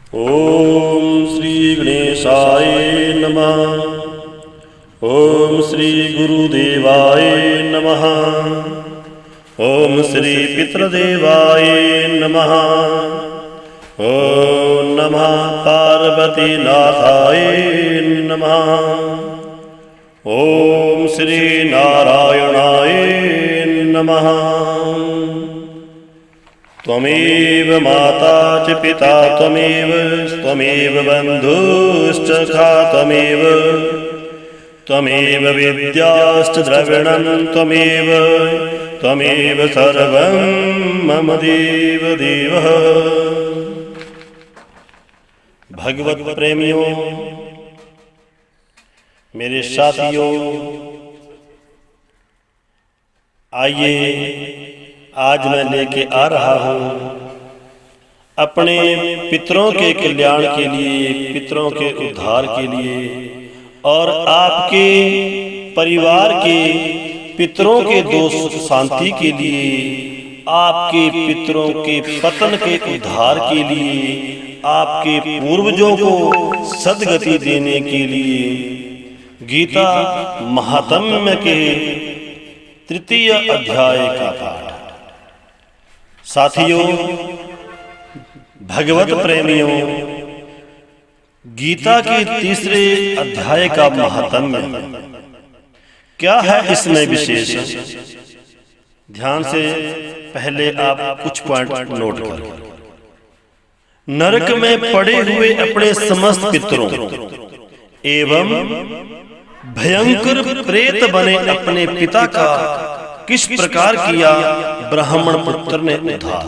ओम श्री गणेशाय नमः। ओम श्री गुरुदेवाय नमः। ओम श्री पितृदेवाय नमः। ओम नमः पार्वतीनाथाय नमः। ओम श्री नारायणाय नमः। त्वमेव माता च पिता त्वमेव बन्धुश्च खा त्वमेव विद्याश्च द्रविणं त्वमेव सर्वं मम देवदेवः। भगवत प्रेमियों, मेरे साथियों, आइए आज मैं लेके आ रहा हूँ अपने पितरों के कल्याण के लिए, पितरों के उद्धार के लिए और आपके परिवार के पितरों के दोष शांति के लिए, आपके पितरों के पतन के उद्धार के लिए, आपके पूर्वजों को सद्गति देने के लिए गीता महात्म्य के 3 अध्याय का पाठ। साथियों, भगवत प्रेमियों, गीता के 3 अध्याय का महात्म्य क्या है, इसमें विशेष ध्यान से पहले आप कुछ पॉइंट नोट करें। नरक में पड़े हुए अपने समस्त पितरों एवं भयंकर प्रेत बने अपने पिता का किस प्रकार किया ब्राह्मण पुत्र ने उद्धार।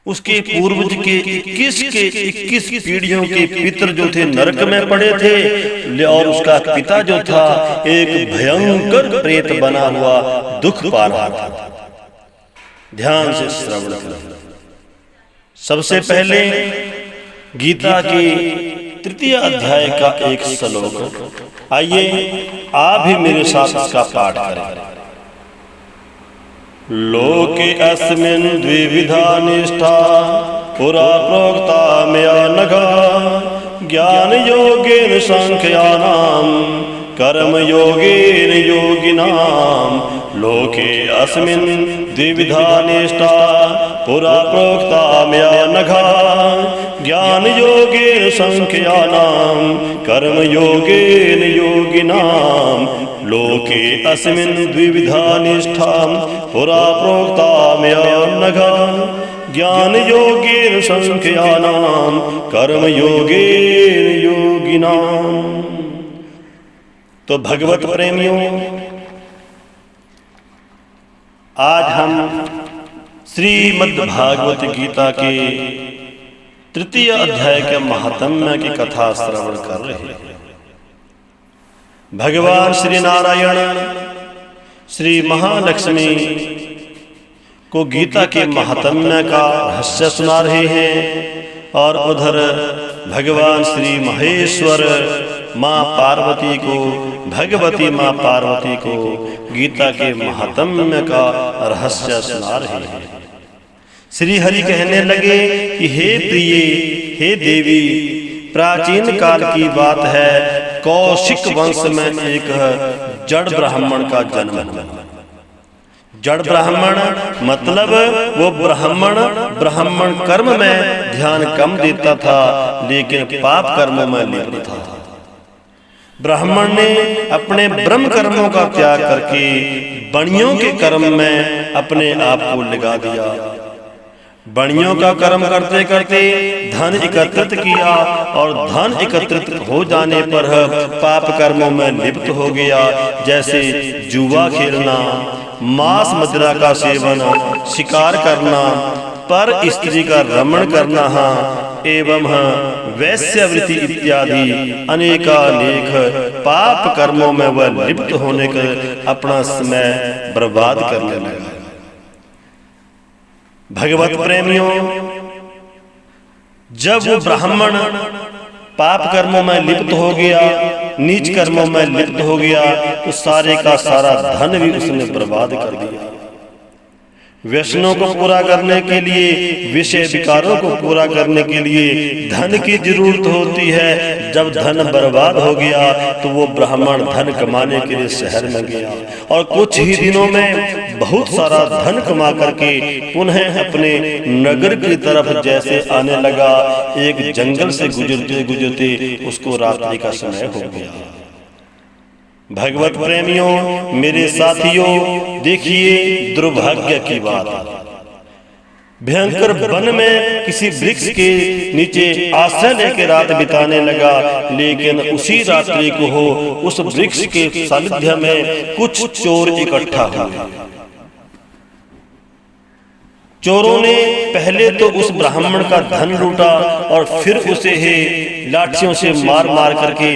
उसके पूर्वज के 21 पीढ़ियों के पितर जो थे नरक में पड़े थे और उसका पिता जो था एक भयंकर प्रेत बना हुआ दुख पा रहा था। ध्यान से श्रवण करें। सबसे पहले गीता की 3 अध्याय का एक श्लोक, आइए आप भी मेरे साथ इसका पाठ करें। लोके अस्मिन् द्विविधा निष्ठा पुरा प्रोक्ता मया नघा ज्ञान योगेन सांख्यानां कर्म योगेन योगिनां। लोके अस्मिन् द्विविधा निष्ठा पुरा प्रोक्ता मया नघा ज्ञान योगेन सांख्यानां कर्म योगेन योगिनां। लोके अस्मिन् द्विविधा निष्ठा पुरा प्रोक्ता मया नघा ज्ञान योगेन सांख्यानां कर्म योगेन योगिनां। तो भगवत प्रेमियों, आज हम श्रीमद्भागवत गीता के 3 अध्याय के महात्म्य की कथा श्रवण कर रहे हैं। भगवान श्री नारायण श्री महालक्ष्मी को गीता के महात्म्य का रहस्य सुना रहे हैं और उधर भगवान श्री महेश्वर माँ पार्वती को, भगवती माँ पार्वती को गीता के महात्म्य का रहस्य सुना रहे हैं। श्री हरि कहने लगे कि हे प्रिय, हे देवी, प्राचीन काल की बात है, कौशिक वंश में एक जड़ ब्राह्मण का जन्म हुआ। जड़ ब्राह्मण मतलब वो ब्राह्मण कर्म में ध्यान कम देता था, लेकिन पाप कर्मों में लिप्त था। ब्राह्मण ने अपने ब्रह्म कर्मों का त्याग करके बणियों के कर्म में अपने आप को लगा दिया। बणियों का कर्म करते करते धन एकत्रित किया और धन एकत्रित हो जाने पर पाप कर्मों में लिप्त हो गया, जैसे जुआ खेलना, मांस मदिरा का सेवन, शिकार करना, पर स्त्री का रमण करना एवं वैश्यवृत्ति इत्यादि अनेकानेक पाप कर्मों में वह लिप्त होने का अपना समय बर्बाद करने लगा। भगवत प्रेमियों, जब वो ब्राह्मण पाप कर्मों में लिप्त हो गया, नीच कर्मों में लिप्त हो गया, तो सारे का सारा धन भी उसने बर्बाद कर दिया। व्यसनों को पूरा करने के लिए, विषय विकारों को पूरा करने के लिए धन की जरूरत होती है। जब धन बर्बाद हो गया तो वो ब्राह्मण धन कमाने के लिए शहर में गया और कुछ ही दिनों में बहुत सारा धन कमा करके पुनः अपने नगर की तरफ जैसे आने लगा। एक जंगल से गुजरते गुजरते उसको रात्रि का समय हो गया। भगवत प्रेमियों, मेरे साथियों, देखिए दुर्भाग्य की बात, भयंकर वन में किसी वृक्ष के नीचे आश्रय लेकर रात बिताने लगा। लेकिन उसी रात्रि को हो उस वृक्ष के सानिध्य में कुछ चोर इकट्ठा हुए। चोरों ने पहले तो उस ब्राह्मण का धन लूटा और फिर उसे लाठियों से मार मार करके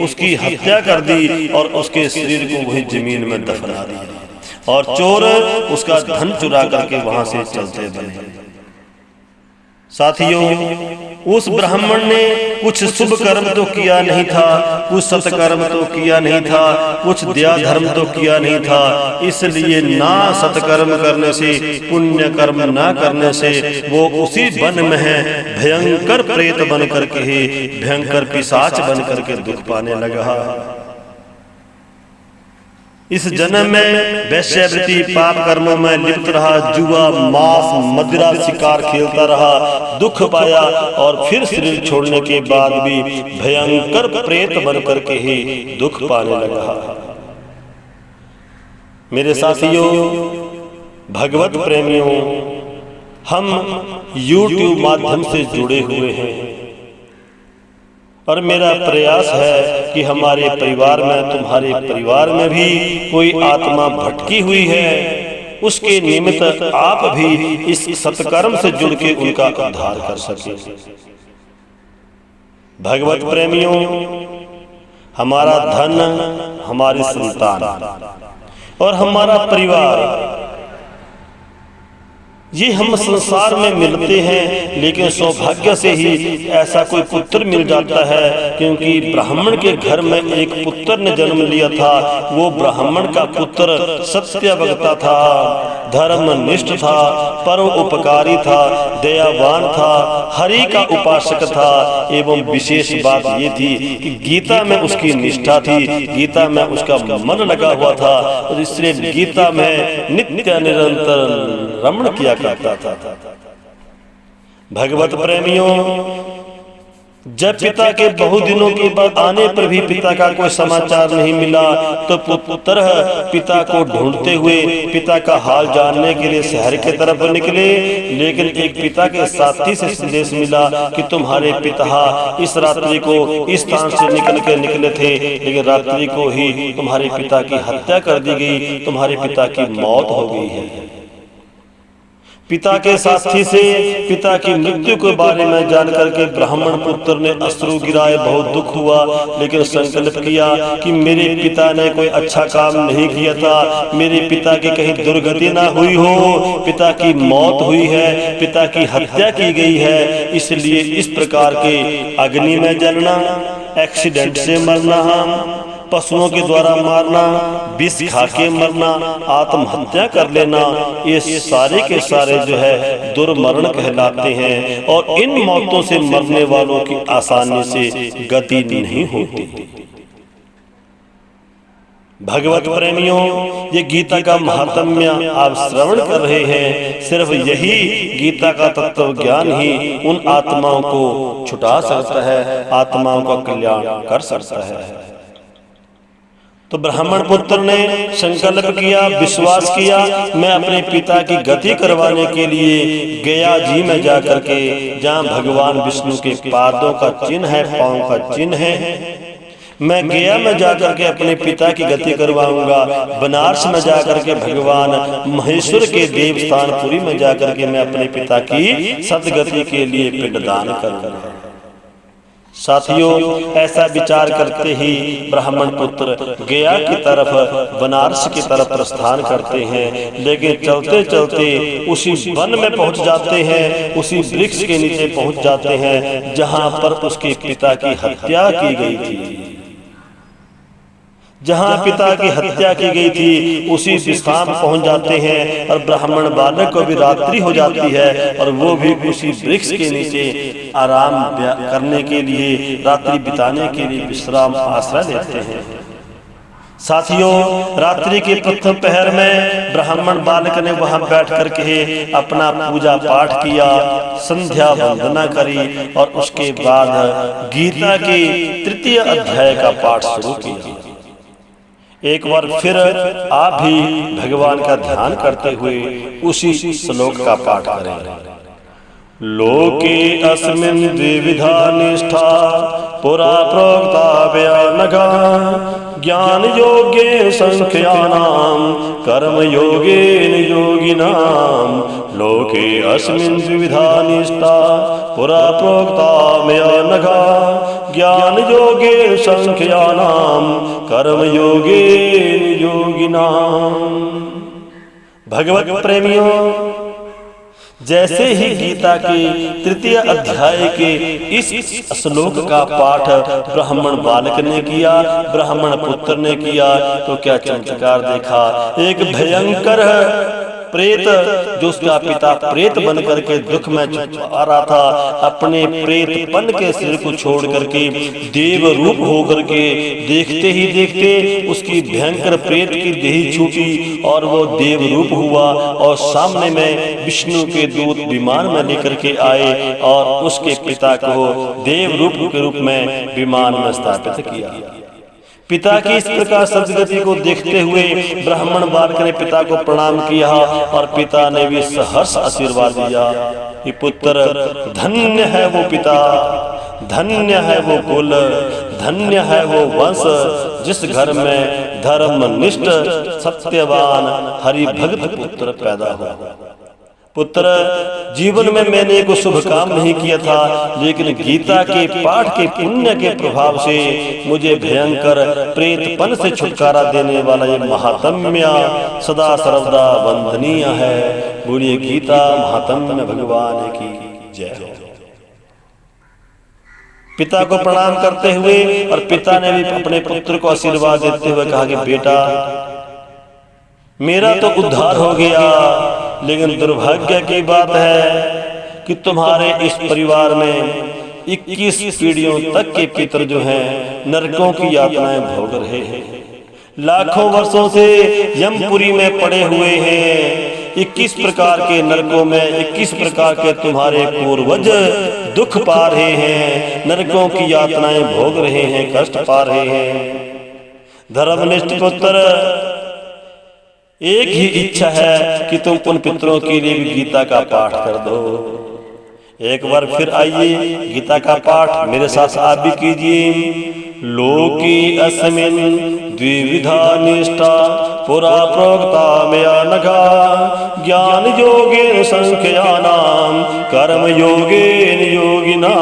उसकी हत्या कर दी और उसके शरीर को वही जमीन में दफना दिया और चोर उसका धन चुरा करके वहां से चलते बने। साथियों, उस ब्राह्मण ने कुछ शुभ कर्म तो किया नहीं था, कुछ सत्कर्म तो किया नहीं था, कुछ दया धर्म तो किया नहीं था। इसलिए ना सत्कर्म करने से, पुण्य कर्म ना करने से वो उसी वन में है भयंकर प्रेत बन करके ही, भयंकर पिशाच बन करके दुख पाने लगा। इस जन्म में वैश्यवृत्ति पाप कर्मों में लिप्त रहा, जुआ, मांस, मदिरा, शिकार खेलता रहा, दुख पाया और फिर शरीर छोड़ने के बाद भी भयंकर प्रेत बन करके ही दुख पाने लगा। मेरे साथियों, भगवत प्रेमियों, हम YouTube माध्यम से जुड़े हुए हैं और मेरा प्रयास है कि हमारे परिवार में, तुम्हारे परिवार में भी कोई आत्मा भटकी हुई है, उसके निमित्त आप भी इस सत्कर्म से जुड़ के उनका उद्धार कर सके। भगवत प्रेमियों, हमारा धन, हमारी संतान और हमारा परिवार, ये हम संसार में मिलते हैं, लेकिन सौभाग्य से ही ऐसा कोई पुत्र मिल जाता है। क्योंकि ब्राह्मण के घर में एक पुत्र ने जन्म लिया था। वो ब्राह्मण का पुत्र सत्यवक्ता था, धर्मनिष्ठ था, परोपकारी था, दयावान था, हरि का उपासक था। एवं विशेष बात ये थी कि गीता में उसकी निष्ठा थी, गीता में उसका मन लगा हुआ था और इसलिए गीता में नित्य निरंतर रमण किया करता था। भगवत प्रेमियों, जब पिता के बहुत दिनों के बाद आने पर भी पिता का कोई समाचार नहीं मिला तो पुत्र पिता को ढूंढते हुए पिता का हाल जानने के लिए शहर की तरफ निकले। लेकिन एक पिता के साथी से संदेश मिला कि तुम्हारे पिता इस रात्रि को इस स्थान से निकले थे, लेकिन रात्रि को ही तुम्हारे पिता की हत्या कर दी गई, तुम्हारे पिता की मौत हो गई है। पिता के साथी से पिता की मृत्यु के बारे में जान करके ब्राह्मण पुत्र ने अश्रु गिराए, बहुत दुख हुआ, लेकिन संकल्प किया कि मेरे पिता ने कोई अच्छा काम नहीं किया था, मेरे पिता की कहीं दुर्गति ना हुई हो, पिता की मौत हुई है, पिता की हत्या की गई है। इसलिए इस प्रकार के अग्नि में जलना, एक्सीडेंट से मरना, पशुओं के द्वारा मारना, विष खा के मरना, आत्महत्या कर लेना, ये सारे के सारे जो है दुर्मरण कहलाते हैं और इन मौतों से मरने वालों की आसानी से गति नहीं होती। भगवत प्रेमियों, ये गीता का महात्म्य आप श्रवण कर रहे हैं। सिर्फ यही गीता का तत्व ज्ञान ही उन आत्माओं को छुटा सकता है, आत्माओं का कल्याण कर सकता है। तो ब्राह्मण पुत्र ने संकल्प किया, विश्वास किया, मैं अपने पिता की गति करवाने के लिए गया जी में जाकर के, जहाँ भगवान विष्णु के पादों का चिन्ह है, पांव का चिन्ह है, मैं गया में जाकर के अपने पिता की गति करवाऊंगा। बनारस में जाकर के भगवान महेश्वर के देवस्थान पुरी में जाकर के मैं अपने पिता की सदगति के लिए पिंडदान करूंगा। साथियों, ऐसा विचार करते ही ब्राह्मण पुत्र गया की तरफ, बनारस की तरफ प्रस्थान करते हैं। लेकिन चलते चलते उसी वन में पहुंच जाते हैं, उसी वृक्ष के नीचे पहुंच जाते हैं जहां पर उसके पिता की हत्या की गई थी। जहाँ पिता की हत्या की गई थी उसी स्थान पहुंच जाते हैं और ब्राह्मण बालक को भी रात्रि हो जाती है और वो भी उसी वृक्ष के नीचे आराम करने के लिए, रात्रि बिताने के लिए विश्राम आश्रय लेते हैं। साथियों, रात्रि के प्रथम पहर में ब्राह्मण बालक ने वहां बैठ करके अपना पूजा पाठ किया, संध्या वंदना करी और उसके बाद गीता के तृतीय अध्याय का पाठ शुरू किया। एक बार फिर आप भी भगवान का ध्यान करते हुए उसी श्लोक का पाठ करें। लोके अस्मिन् द्विविधा निष्ठा पुरा प्रोक्ता व्यानघा ज्ञान योगे संख्यानां कर्म योगेन योगिनां। लोके अस्मिन् द्विविधा निष्ठा पुरा प्रोक्ता व्यानघा ज्ञान योगे संख्यानां कर्म योगेन योगिनां। भगवत प्रेमियों, जैसे ही गीता के तृतीय अध्याय के इस श्लोक का पाठ ब्राह्मण बालक ने किया, ब्राह्मण पुत्र ने किया, तो क्या चमत्कार देखा। एक भयंकर प्रेत, जो उसका पिता प्रेत बन करके दुख में आ रहा था, अपने प्रेतपन के शरीर को छोड़ करके देव रूप होकर के देखते ही देखते उसकी भयंकर प्रेत की देह छूटी और वो देव रूप हुआ और सामने में विष्णु के दूत विमान में लेकर के आए और उसके पिता को देव रूप के रूप में विमान में स्थापित किया। पिता की इस प्रकार सदगति को देखते हुए ब्राह्मण बालक ने पिता को प्रणाम किया और पिता ने भी सहर्ष आशीर्वाद दिया कि पुत्र, धन्य है वो पिता, धन्य है वो कुल, धन्य है वो वंश जिस घर में धर्मनिष्ठ सत्यवान हरि भक्त पुत्र पैदा हुआ। पुत्र, जीवन में मैंने एक शुभ काम नहीं किया था, लेकिन गीता के पाठ के पुण्य के प्रभाव से मुझे भयंकर प्रेतपन से छुटकारा देने वाला ये महात्म्य सदा सर्वदा वंदनीय है। बोलिए गीता महात्म्य भगवान की जय हो। पिता को प्रणाम करते हुए और पिता ने भी अपने पुत्र को आशीर्वाद देते हुए कहा कि बेटा, मेरा तो उद्धार हो गया, लेकिन दुर्भाग्य की बात है कि तुम्हारे इस परिवार में 21 पीढ़ियों तक के पितर जो हैं नरकों की यातनाएं भोग रहे हैं। लाखों वर्षों से यमपुरी में पड़े हुए हैं। 21 प्रकार के नरकों में 21 प्रकार के तुम्हारे पूर्वज दुख पा रहे हैं, नरकों की यातनाएं भोग रहे हैं, कष्ट पा रहे हैं। धर्मनिष्ठ पुत्र, एक ही इच्छा है कि तुम उन पितरों के लिए भी गीता का पाठ कर दो। एक बार फिर आइए, गीता का पाठ मेरे साथ आप भी कीजिए। लोकी अस्मिन् द्विविधा निष्ठा पुरा प्रोक्ता मया नघा ज्ञान योगेन संख्यानां कर्म योगेन योगिनां।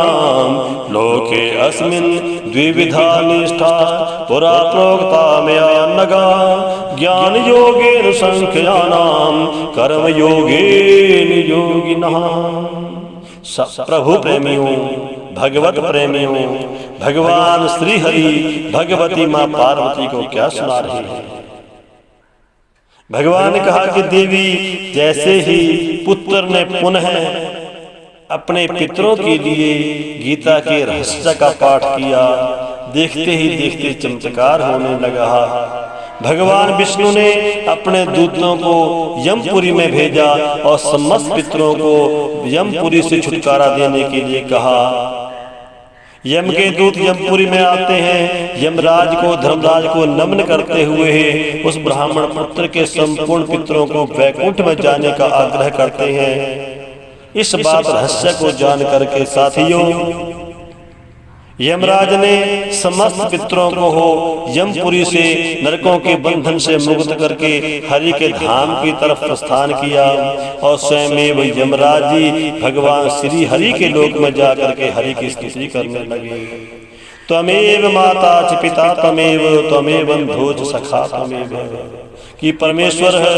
लोके अस्मिन् द्विविधा निष्ठा पुरा प्रोक्ता मया नघा ज्ञान योगेन संख्यानां कर्म योगेन योगिनां। प्रभु प्रेमियों, भगवत प्रेमियों, भगवान श्री हरि भगवती माँ पार्वती को क्या सुना रही है। भगवान ने कहा कि देवी, जैसे ही पुत्र ने पुनः अपने पितरों के लिए गीता के रहस्य का पाठ किया, देखते ही देखते चमत्कार होने लगा। भगवान विष्णु ने अपने दूतों को यमपुरी में भेजा और समस्त पितरों को यमपुरी से छुटकारा देने के लिए कहा। यम के दूत यमपुरी में आते हैं, यमराज को, धर्मराज को नमन करते हुए उस ब्राह्मण पुत्र के संपूर्ण पितरों को वैकुंठ में जाने का आग्रह करते हैं। इस बात रहस्य को जान करके साथियों, यमराज ने समस्त पितरों को हो यमपुरी से नरकों के बंधन से मुक्त करके हरि के धाम की तरफ प्रस्थान किया और स्वयं यमराज जी भगवान श्री हरि के लोक में जाकर के हरि की स्तुति करने लगे। त्वमेव माता च पिता त्वमेव, त्वमेव बंधु च सखा त्वमेव, कि परमेश्वर है,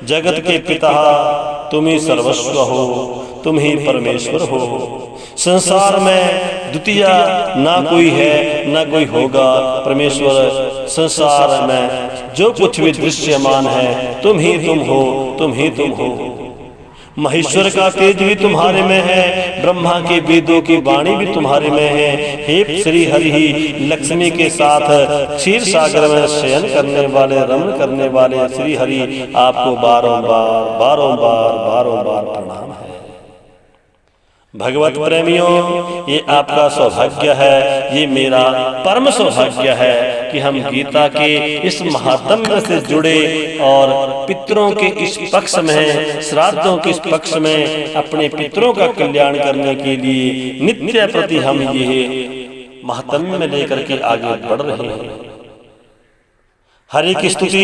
जगत के पिता तुम ही सर्वस्व हो, तुम ही परमेश्वर हो। संसार में द्वितीय ना कोई है ना कोई होगा। परमेश्वर संसार में जो कुछ भी दृश्यमान है तुम ही तुम हो, तुम ही तुम हो। महेश्वर का तेज भी तुम्हारे में है, ब्रह्मा के वेदों की वाणी भी तुम्हारे में है। हे श्री हरि ही लक्ष्मी के साथ क्षीर सागर में शयन करने वाले, रमण करने वाले श्री हरि, आपको बारंबार बारंबार बारंबार प्रणाम है। भगवत प्रेमियों, ये आपका सौभाग्य है, ये मेरा परम सौभाग्य है कि हम गीता के इस महात्म्य से जुड़े और पितरों के इस पक्ष में, श्राद्धों के इस पक्ष में अपने पितरों का कल्याण करने के लिए नित्य प्रति हम ये महात्म्य लेकर के आगे बढ़ रहे हैं। हरि की स्तुति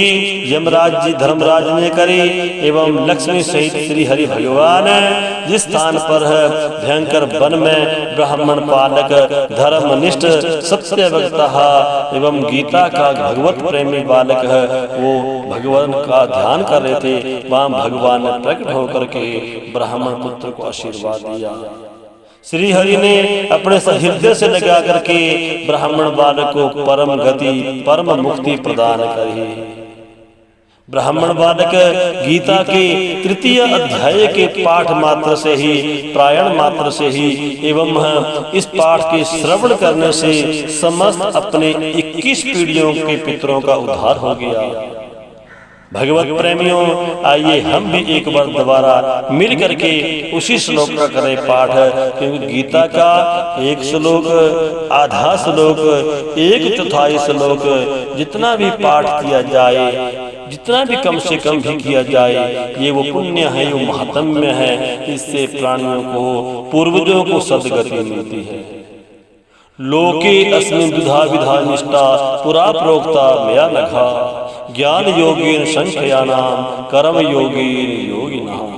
यमराज जी धर्मराज ने करी एवं लक्ष्मी सहित श्री हरि भगवान जिस स्थान पर है भयंकर वन में ब्राह्मण पालक धर्मनिष्ठ सत्य वक्ता एवं गीता का भगवत प्रेमी बालक है, वो भगवान का ध्यान कर रहे थे। वहां भगवान ने प्रकट होकर के ब्राह्मण पुत्र को आशीर्वाद दिया। श्री हरि ने अपने हृदय से लगा करके ब्राह्मण बालक को परम गति परम मुक्ति प्रदान करी। ब्राह्मण बालक गीता के तृतीय अध्याय के पाठ मात्र से ही, पारायण मात्र से ही एवं इस पाठ के श्रवण करने से समस्त अपने 21 पीढ़ियों के पितरों का उद्धार हो गया। भगवत प्रेमियों, आइए हम भी एक बार दोबारा मिल करके उसी श्लोक का करें पाठ, क्योंकि गीता का एक श्लोक, आधा श्लोक, एक चौथाई श्लोक जितना भी पाठ किया जाए, जितना भी कम से कम भी किया जाए, ये वो पुण्य है, वो महात्म्य है। इससे प्राणियों को, पूर्वजों को सद्गति मिलती है। लोके अस्मिन् द्विधा विधा निष्ठा पुरा प्रोक्ता मया नघा ज्ञान योगेन संख्यानाम कर्म योगेन योगिनाम।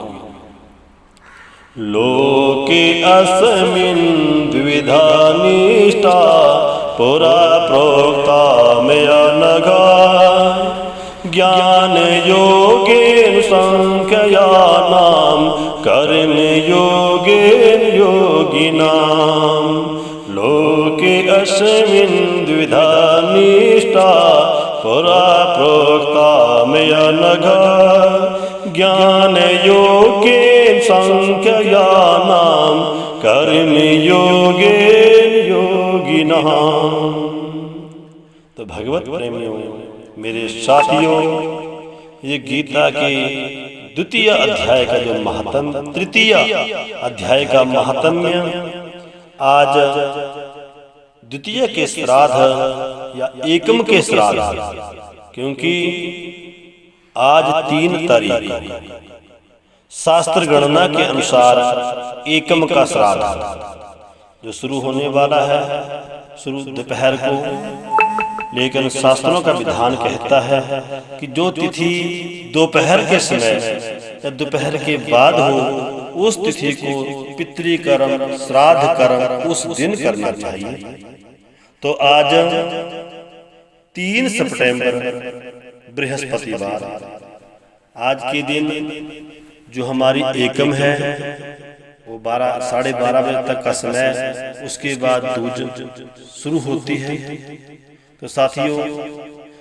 लोके अस्मिन् द्विधा निष्ठा पुरा प्रोक्ता मया नघा ज्ञान योगेन संख्यानाम कर्म योगेन योगिनाम। लोके अस्मिन् द्विधा निष्ठा पुरा प्रोक्ता मया नघा ज्ञान योगेन संख्यानाम कर्म योगेन योगिनाम। तो भगवत प्रेमियों, मेरे साथियों, ये गीता के द्वितीय अध्याय का जो महात्म्य, तृतीय अध्याय का महात्म्य आज द्वितीय के श्राद्ध या एकम के श्राद्ध, क्योंकि आज 3 तारीख शास्त्र गणना के अनुसार एकम का श्राद्ध जो शुरू होने वाला है, शुरू दोपहर को, लेकिन शास्त्रों का विधान कहता है कि जो तिथि दोपहर के समय या दोपहर के बाद हो, उस तिथि को पितृकर्म श्राद्ध कर्म उस दिन करना चाहिए। तो आज 3 सितंबर बृहस्पतिवार, आज के दिन जो हमारी एकम है वो 12 साढ़े 12 बजे तक का समय, उसके बाद दूज शुरू होती है। तो साथियों,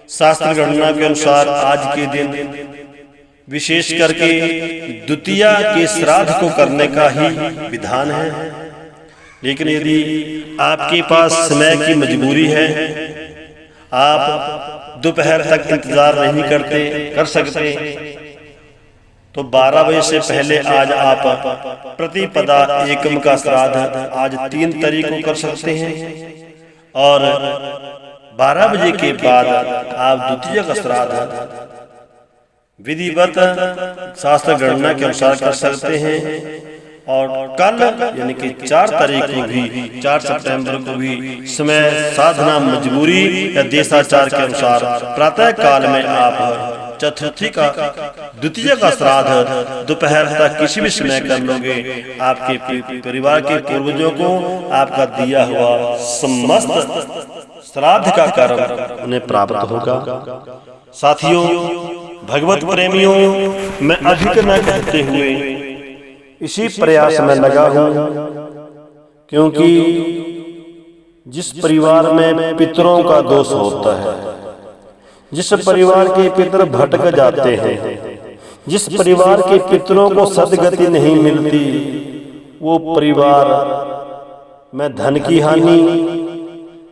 शास्त्र गणना के अनुसार आज के दिन विशेष करके द्वितीय के श्राद्ध को करने का ही विधान है। लेकिन यदि आपके पास समय की मजबूरी है, आप दोपहर तक इंतजार नहीं कर सकते, तो 12 बजे से पहले आज आप प्रतिपदा एकम का श्राद्ध आज 3 तारीख को कर सकते हैं, और 12 बजे के बाद आप द्वितीय का श्राद्ध विधिवत शास्त्र गणना के अनुसार कर सकते हैं। और कल यानी कि 4 तारीख को भी, 4 सितंबर को भी समय साधना मजबूरी या देशाचार के अनुसार प्रातः काल में आप चतुर्थी का द्वितीय का श्राद्ध दोपहर तक किसी भी समय कर लोगे, आपके परिवार के पूर्वजों को आपका दिया हुआ समस्त श्राद्ध का कर्म उन्हें प्राप्त होगा। साथियों, भगवत प्रेमियों, मैं अधिक न कहते हुए इसी प्रयास में लगा हूँ, क्योंकि जिस परिवार में पितरों का दोष होता है, जिस परिवार के पितर भटक जाते हैं, जिस परिवार के पितरों को सद्गति नहीं मिलती, वो परिवार में धन की हानि,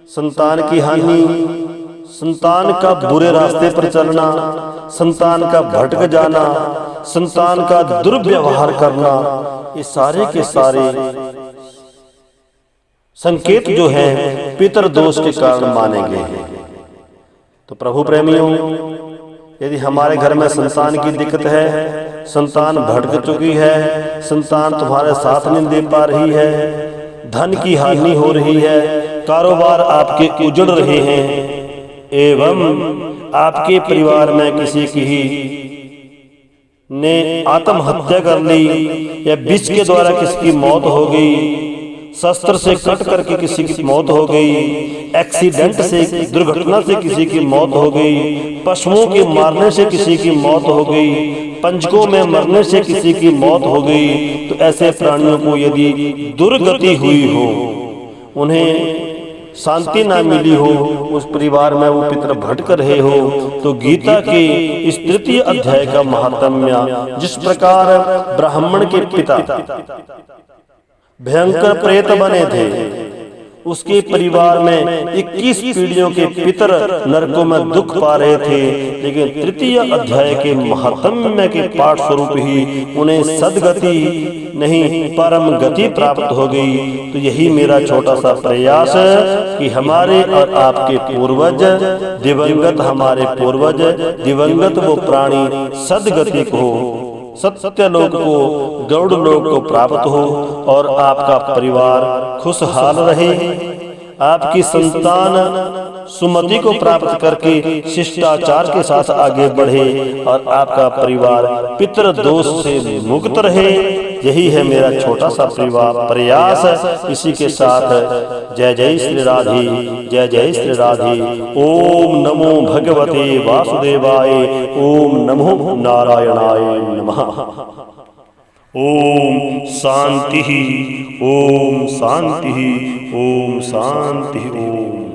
संतान की हानि, संतान का बुरे रास्ते पर चलना, संतान का भटक जाना, संतान का दुर्व्यवहार करना, ये सारे के सारे संकेत जो हैं पितर दोष के कारण माने गए हैं। तो प्रभु प्रेमियों, यदि हमारे घर में संतान की दिक्कत है, संतान भटक चुकी है, संतान तुम्हारे साथ नहीं दे पा रही है, धन की हानि हो रही है, कारोबार आपके उजड़ रहे हैं, एवं आपके परिवार में किसी की ही ने आत्महत्या कर ली, या विष के द्वारा किसी की मौत हो गई, शस्त्र से कट करके किसी की मौत हो गई, एक्सीडेंट से, दुर्घटना से किसी की मौत हो गई, पशुओं के मारने से किसी की मौत हो गई, पंचकों में मरने से किसी की मौत हो गई, तो ऐसे प्राणियों को यदि दुर्गति हुई हो, उन्हें शांति ना मिली हो, उस परिवार में वो पितर भटक रहे हो, तो गीता के इस 3 अध्याय का महात्म्य, जिस प्रकार ब्राह्मण के पिता भयंकर प्रेत बने थे, उसके परिवार में 21 पीढ़ियों के पितर नरकों में दुख पा रहे थे, लेकिन 3 अध्याय के महात्म्य के पाठ स्वरूप ही उन्हें सद्गति नहीं परम गति प्राप्त हो गई। तो यही मेरा छोटा सा प्रयास है कि हमारे और आपके पूर्वज दिवंगत, हमारे पूर्वज दिवंगत वो प्राणी सद्गति को, सत्य लोक को, गरुड़ लोक को प्राप्त हो, और आपका परिवार खुशहाल रहे, आपकी संतान सुमति को प्राप्त करके शिष्टाचार के साथ आगे बढ़े, और आपका परिवार पितृ दोष से मुक्त रहे। यही है मेरा छोटा सा प्रयास। इसी के साथ जय जय श्री राधे, जय जय श्री राधे। ओम नमो भगवते वासुदेवाय, ओम नमो नारायणाय नमः। ओम शांति, ओम शांति, ओम शांति, ओम।